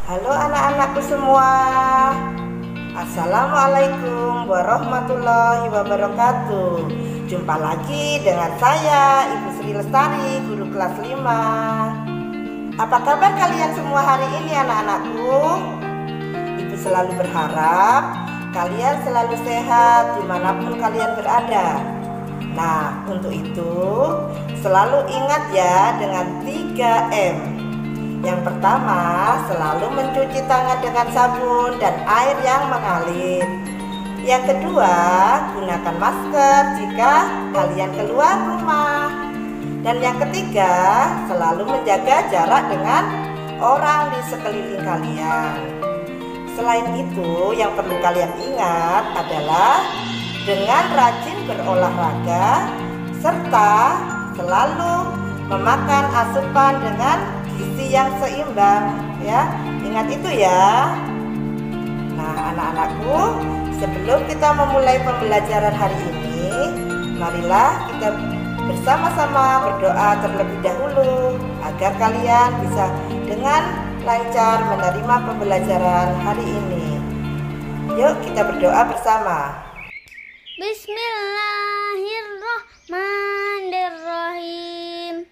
Halo anak-anakku semua. Assalamualaikum warahmatullahi wabarakatuh. Jumpa lagi dengan saya, Ibu Sri Lestari, guru kelas 5. Apa kabar kalian semua hari ini anak-anakku? Ibu selalu berharap kalian selalu sehat dimanapun kalian berada. Nah, untuk itu selalu ingat ya dengan 3M. Yang pertama, selalu mencuci tangan dengan sabun dan air yang mengalir. Yang kedua, gunakan masker jika kalian keluar rumah. Dan yang ketiga, selalu menjaga jarak dengan orang di sekeliling kalian. Selain itu, yang perlu kalian ingat adalah dengan rajin berolahraga serta selalu memakan asupan dengan gizi yang seimbang ya. Ingat itu ya. Nah, anak-anakku, sebelum kita memulai pembelajaran hari ini, marilah kita bersama-sama berdoa terlebih dahulu agar kalian bisa dengan lancar menerima pembelajaran hari ini. Yuk kita berdoa bersama. Bismillahirrahmanirrahim.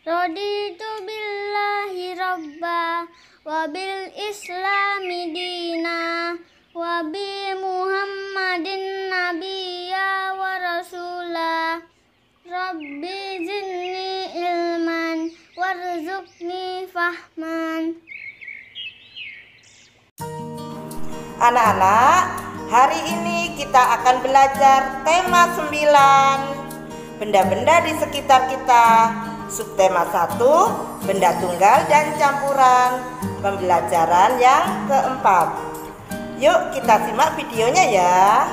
Raditu billahi rabba wa bil islami dina wa bi muhammadin nabiyya wa rasula. Rabbi zidni ilman warzuqni fahman. Anak-anak, hari ini kita akan belajar tema 9, benda-benda di sekitar kita. Subtema 1, benda tunggal dan campuran. Pembelajaran yang keempat. Yuk kita simak videonya ya.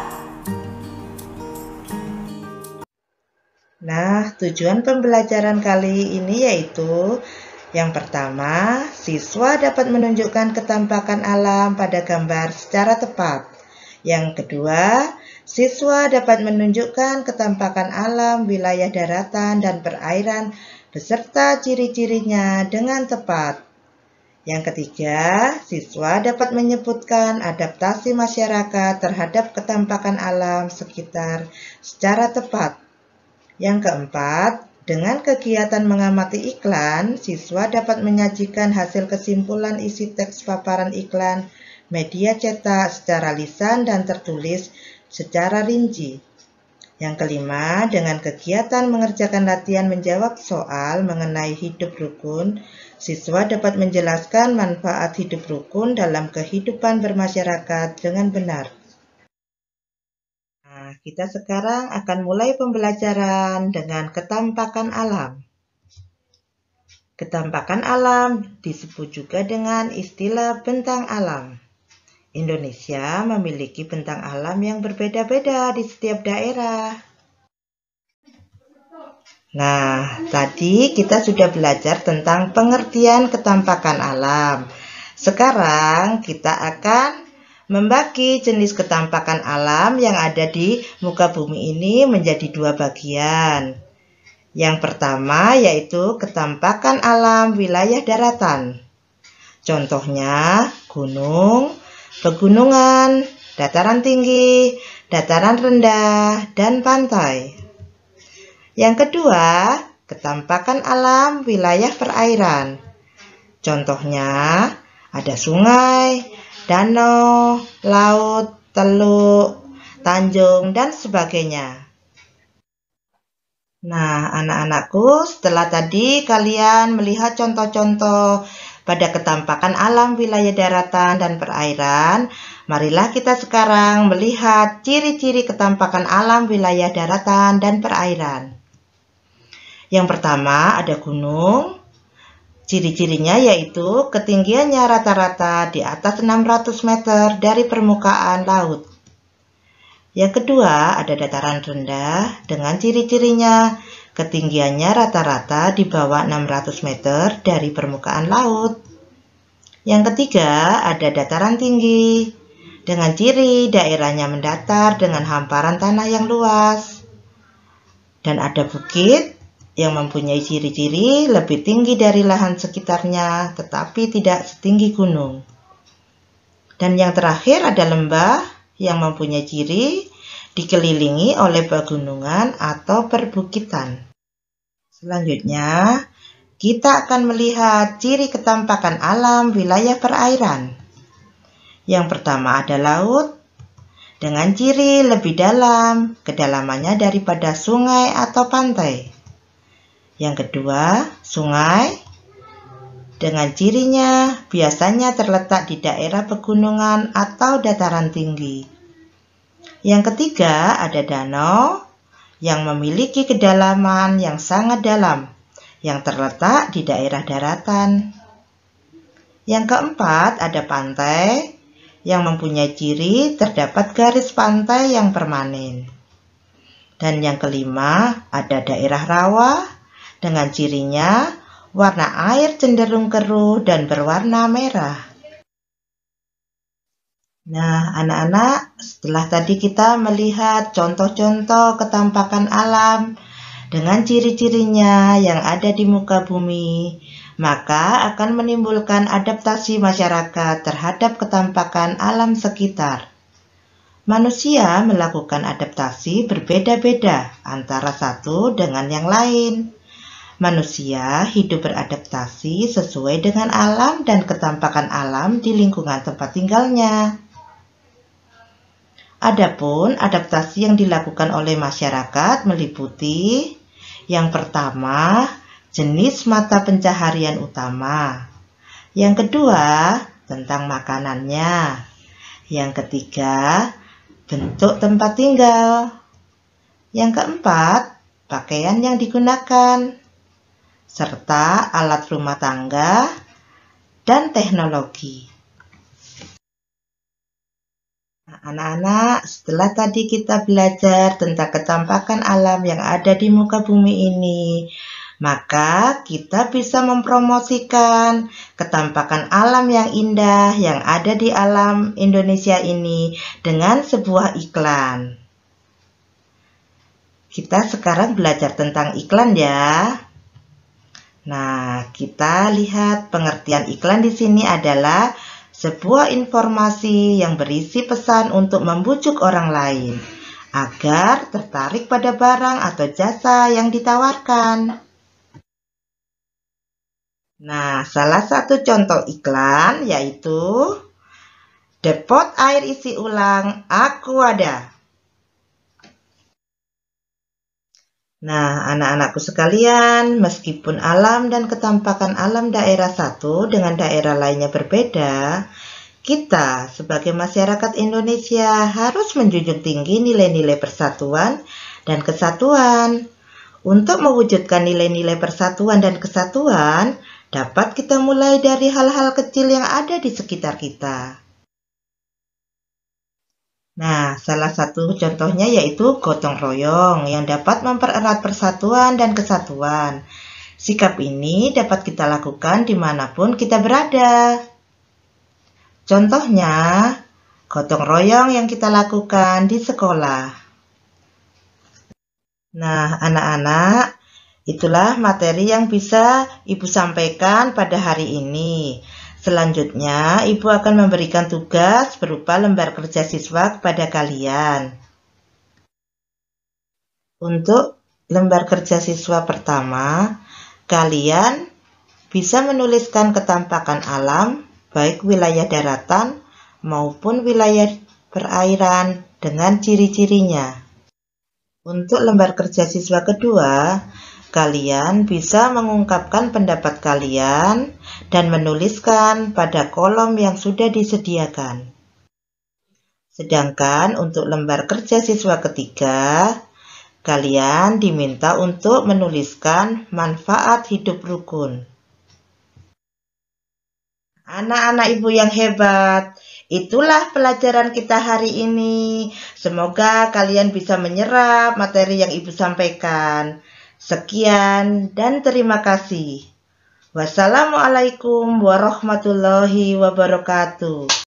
Nah, tujuan pembelajaran kali ini yaitu yang pertama, siswa dapat menunjukkan ketampakan alam pada gambar secara tepat. Yang kedua, siswa dapat menunjukkan ketampakan alam wilayah daratan dan perairan beserta ciri-cirinya dengan tepat. Yang ketiga, siswa dapat menyebutkan adaptasi masyarakat terhadap ketampakan alam sekitar secara tepat. Yang keempat, dengan kegiatan mengamati iklan, siswa dapat menyajikan hasil kesimpulan isi teks paparan iklan media cetak secara lisan dan tertulis secara rinci. Yang kelima, dengan kegiatan mengerjakan latihan menjawab soal mengenai hidup rukun, siswa dapat menjelaskan manfaat hidup rukun dalam kehidupan bermasyarakat dengan benar. Nah, kita sekarang akan mulai pembelajaran dengan ketampakan alam. Ketampakan alam disebut juga dengan istilah bentang alam. Indonesia memiliki bentang alam yang berbeda-beda di setiap daerah. Nah, tadi kita sudah belajar tentang pengertian ketampakan alam. Sekarang kita akan membagi jenis ketampakan alam yang ada di muka bumi ini menjadi dua bagian. Yang pertama yaitu ketampakan alam wilayah daratan. Contohnya gunung, pegunungan, dataran tinggi, dataran rendah, dan pantai. Yang kedua, ketampakan alam wilayah perairan. Contohnya ada sungai, danau, laut, teluk, tanjung, dan sebagainya. Nah, anak-anakku, setelah tadi kalian melihat contoh-contoh pada ketampakan alam wilayah daratan dan perairan, marilah kita sekarang melihat ciri-ciri ketampakan alam wilayah daratan dan perairan. Yang pertama ada gunung. Ciri-cirinya yaitu ketinggiannya rata-rata di atas 600 meter dari permukaan laut. Yang kedua ada dataran rendah dengan ciri-cirinya ketinggiannya rata-rata di bawah 600 meter dari permukaan laut. Yang ketiga ada dataran tinggi dengan ciri daerahnya mendatar dengan hamparan tanah yang luas. Dan ada bukit yang mempunyai ciri-ciri lebih tinggi dari lahan sekitarnya, tetapi tidak setinggi gunung. Dan yang terakhir ada lembah yang mempunyai ciri dikelilingi oleh pegunungan atau perbukitan. Selanjutnya, kita akan melihat ciri ketampakan alam wilayah perairan. Yang pertama ada laut, dengan ciri lebih dalam, kedalamannya daripada sungai atau pantai. Yang kedua, sungai, dengan cirinya biasanya terletak di daerah pegunungan atau dataran tinggi. Yang ketiga, ada danau yang memiliki kedalaman yang sangat dalam, yang terletak di daerah daratan. Yang keempat, ada pantai yang mempunyai ciri terdapat garis pantai yang permanen. Dan yang kelima, ada daerah rawa dengan cirinya warna air cenderung keruh dan berwarna merah. Nah, anak-anak, setelah tadi kita melihat contoh-contoh ketampakan alam dengan ciri-cirinya yang ada di muka bumi, maka akan menimbulkan adaptasi masyarakat terhadap ketampakan alam sekitar. Manusia melakukan adaptasi berbeda-beda antara satu dengan yang lain. Manusia hidup beradaptasi sesuai dengan alam dan ketampakan alam di lingkungan tempat tinggalnya. Adapun adaptasi yang dilakukan oleh masyarakat meliputi yang pertama, jenis mata pencaharian utama. Yang kedua, tentang makanannya. Yang ketiga, bentuk tempat tinggal. Yang keempat, pakaian yang digunakan, serta alat rumah tangga dan teknologi. Anak-anak, setelah tadi kita belajar tentang ketampakan alam yang ada di muka bumi ini, maka kita bisa mempromosikan ketampakan alam yang indah yang ada di alam Indonesia ini dengan sebuah iklan. Kita sekarang belajar tentang iklan ya. Nah, kita lihat pengertian iklan di sini adalah sebuah informasi yang berisi pesan untuk membujuk orang lain agar tertarik pada barang atau jasa yang ditawarkan. Nah, salah satu contoh iklan yaitu depot air isi ulang Aquada. Nah, anak-anakku sekalian, meskipun alam dan ketampakan alam daerah satu dengan daerah lainnya berbeda, kita sebagai masyarakat Indonesia harus menjunjung tinggi nilai-nilai persatuan dan kesatuan. Untuk mewujudkan nilai-nilai persatuan dan kesatuan, dapat kita mulai dari hal-hal kecil yang ada di sekitar kita. Nah, salah satu contohnya yaitu gotong royong yang dapat mempererat persatuan dan kesatuan. Sikap ini dapat kita lakukan dimanapun kita berada. Contohnya, gotong royong yang kita lakukan di sekolah. Nah, anak-anak, itulah materi yang bisa Ibu sampaikan pada hari ini. Selanjutnya, Ibu akan memberikan tugas berupa lembar kerja siswa kepada kalian. Untuk lembar kerja siswa pertama, kalian bisa menuliskan ketampakan alam, baik wilayah daratan maupun wilayah perairan dengan ciri-cirinya. Untuk lembar kerja siswa kedua, kalian bisa mengungkapkan pendapat kalian dan menuliskan pada kolom yang sudah disediakan. Sedangkan untuk lembar kerja siswa ketiga, kalian diminta untuk menuliskan manfaat hidup rukun. Anak-anak Ibu yang hebat, itulah pelajaran kita hari ini. Semoga kalian bisa menyerap materi yang Ibu sampaikan. Sekian dan terima kasih. Wassalamualaikum warahmatullahi wabarakatuh.